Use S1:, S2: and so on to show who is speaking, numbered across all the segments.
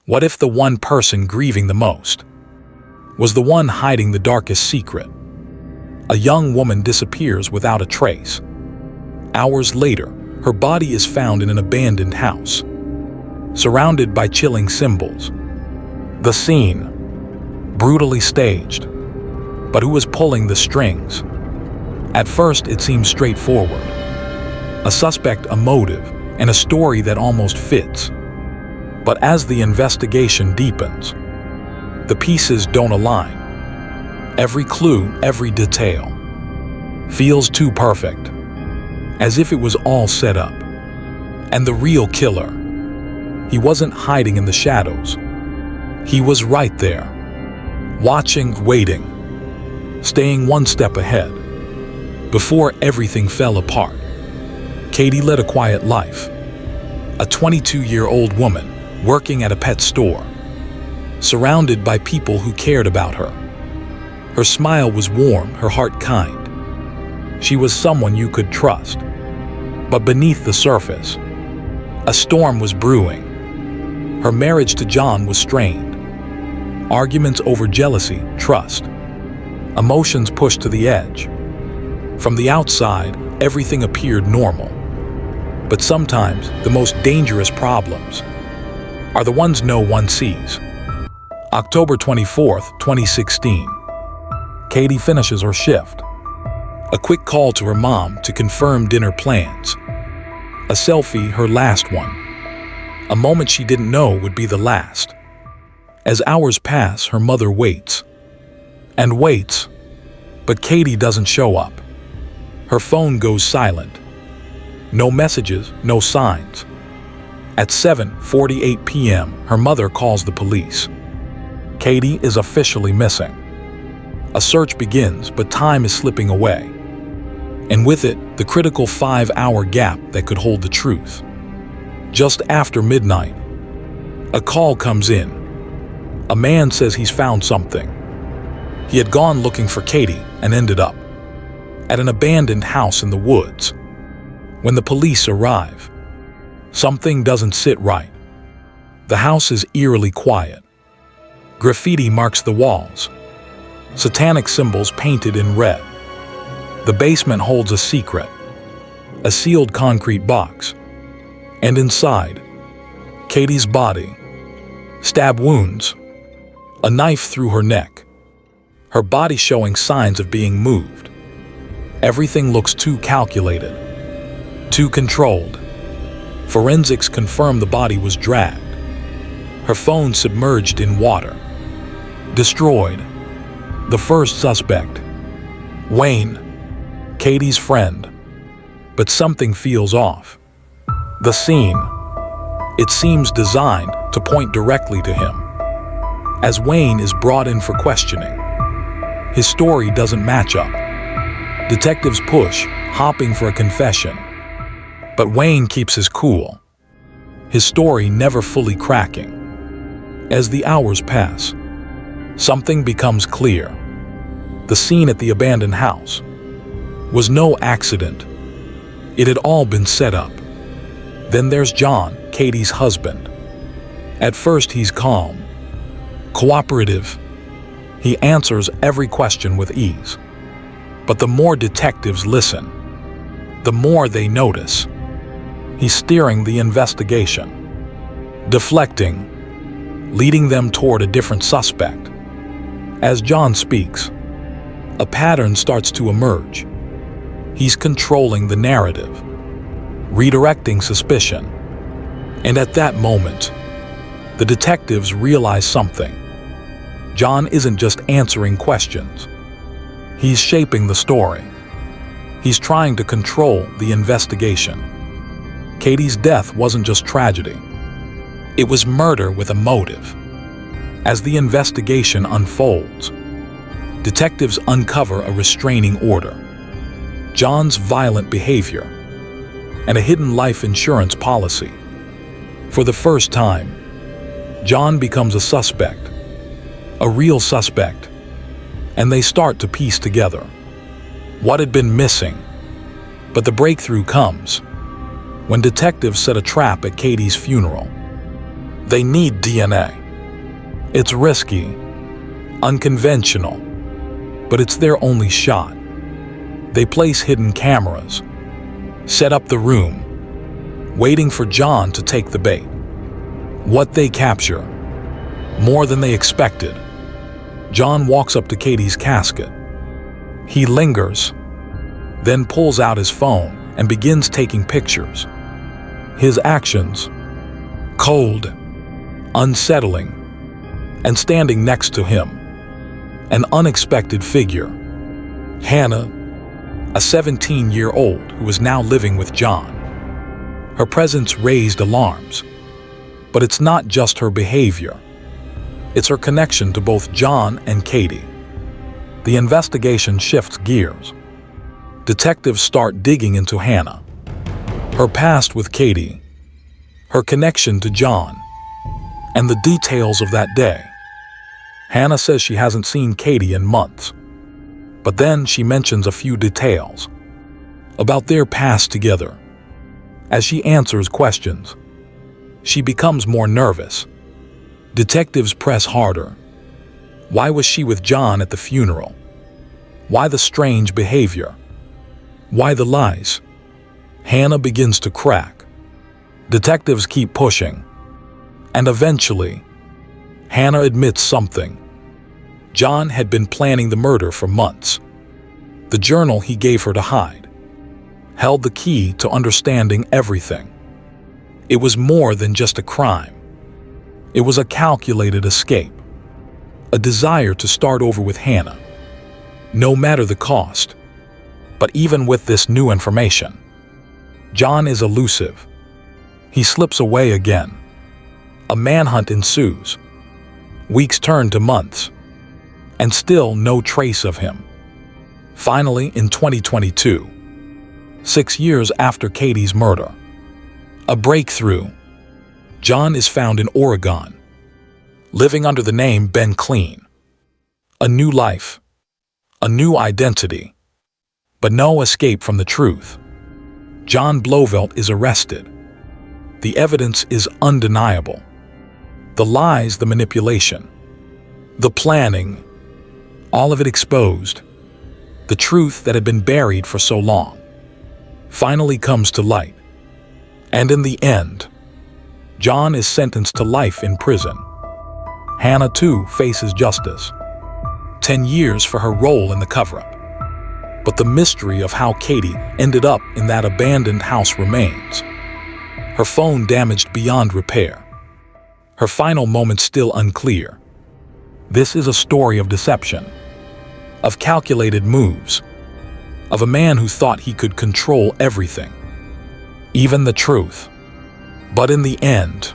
S1: What if the one person grieving the most was the one hiding the darkest secret? A young woman disappears without a trace. Hours later, her body is found in an abandoned house, surrounded by chilling symbols. The scene, brutally staged. But who was pulling the strings? At first, it seems straightforward. A suspect, a motive, and a story that almost fits. But as the investigation deepens, the pieces don't align. Every clue, every detail feels too perfect, as if it was all set up. And the real killer, he wasn't hiding in the shadows. He was right there, watching, waiting, staying one step ahead. Before everything fell apart, Katie led a quiet life. A 22-year-old woman working at a pet store, surrounded by people who cared about her. Her smile was warm, her heart kind. She was someone you could trust. But beneath the surface, a storm was brewing. Her marriage to John was strained. Arguments over jealousy, trust. Emotions pushed to the edge. From the outside, everything appeared normal. But sometimes, the most dangerous problems are the ones no one sees. October 24th, 2016. Katie finishes her shift. A quick call to her mom to confirm dinner plans. A selfie, her last one. A moment she didn't know would be the last. As hours pass, her mother waits. And waits. But Katie doesn't show up. Her phone goes silent. No messages, no signs. At 7:48 p.m., her mother calls the police. Katie is officially missing. A search begins, but time is slipping away. And with it, the critical 5-hour gap that could hold the truth. Just after midnight, a call comes in. A man says he's found something. He had gone looking for Katie and ended up at an abandoned house in the woods. When the police arrive, something doesn't sit right. The house is eerily quiet. Graffiti marks the walls. Satanic symbols painted in red. The basement holds a secret. A sealed concrete box. And inside, Katie's body. Stab wounds. A knife through her neck. Her body showing signs of being moved. Everything looks too calculated, too controlled. Forensics confirm the body was dragged. Her phone submerged in water. Destroyed. The first suspect, Wayne, Katie's friend. But something feels off. The scene, it seems designed to point directly to him. As Wayne is brought in for questioning, his story doesn't match up. Detectives push, hoping for a confession. But Wayne keeps his cool, his story never fully cracking. As the hours pass, something becomes clear. The scene at the abandoned house was no accident. It had all been set up. Then there's John, Katie's husband. At first he's calm, cooperative. He answers every question with ease. But the more detectives listen, the more they notice. He's steering the investigation, deflecting, leading them toward a different suspect. As John speaks, a pattern starts to emerge. He's controlling the narrative, redirecting suspicion. And at that moment, the detectives realize something. John isn't just answering questions. He's shaping the story. He's trying to control the investigation. Katie's death wasn't just tragedy. It was murder with a motive. As the investigation unfolds, detectives uncover a restraining order, John's violent behavior, and a hidden life insurance policy. For the first time, John becomes a suspect, a real suspect, and they start to piece together what had been missing. But the breakthrough comes when detectives set a trap at Katie's funeral. They need DNA. It's risky, unconventional, but it's their only shot. They place hidden cameras, set up the room, waiting for John to take the bait. What they capture, more than they expected. John walks up to Katie's casket. He lingers, then pulls out his phone and begins taking pictures. His actions, cold, unsettling, and standing next to him, an unexpected figure. Hannah, a 17-year-old who is now living with John. Her presence raised alarms, but it's not just her behavior. It's her connection to both John and Katie. The investigation shifts gears. Detectives start digging into Hannah, her past with Katie, her connection to John, and the details of that day. Hannah says she hasn't seen Katie in months, but then she mentions a few details about their past together. As she answers questions, she becomes more nervous. Detectives press harder. Why was she with John at the funeral? Why the strange behavior? Why the lies? Hannah begins to crack. Detectives keep pushing. And eventually, Hannah admits something. John had been planning the murder for months. The journal he gave her to hide held the key to understanding everything. It was more than just a crime. It was a calculated escape, a desire to start over with Hannah, no matter the cost. But even with this new information, John is elusive. He slips away again. A manhunt ensues. Weeks turn to months, and still no trace of him. Finally, in 2022, 6 years after Katie's murder, a breakthrough. John is found in Oregon, living under the name Ben Clean. A new life, a new identity, but no escape from the truth. John Blovelt is arrested. The evidence is undeniable. The lies, the manipulation, the planning, all of it exposed. The truth that had been buried for so long finally comes to light. And in the end, John is sentenced to life in prison. Hannah, too, faces justice. 10 years for her role in the cover-up. But the mystery of how Katie ended up in that abandoned house remains. Her phone damaged beyond repair. Her final moments still unclear. This is a story of deception, of calculated moves, of a man who thought he could control everything, even the truth. But in the end,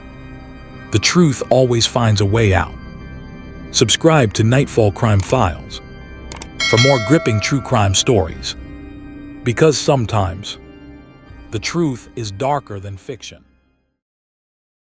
S1: the truth always finds a way out. Subscribe to Nightfall Crime Files for more gripping true crime stories, because sometimes the truth is darker than fiction.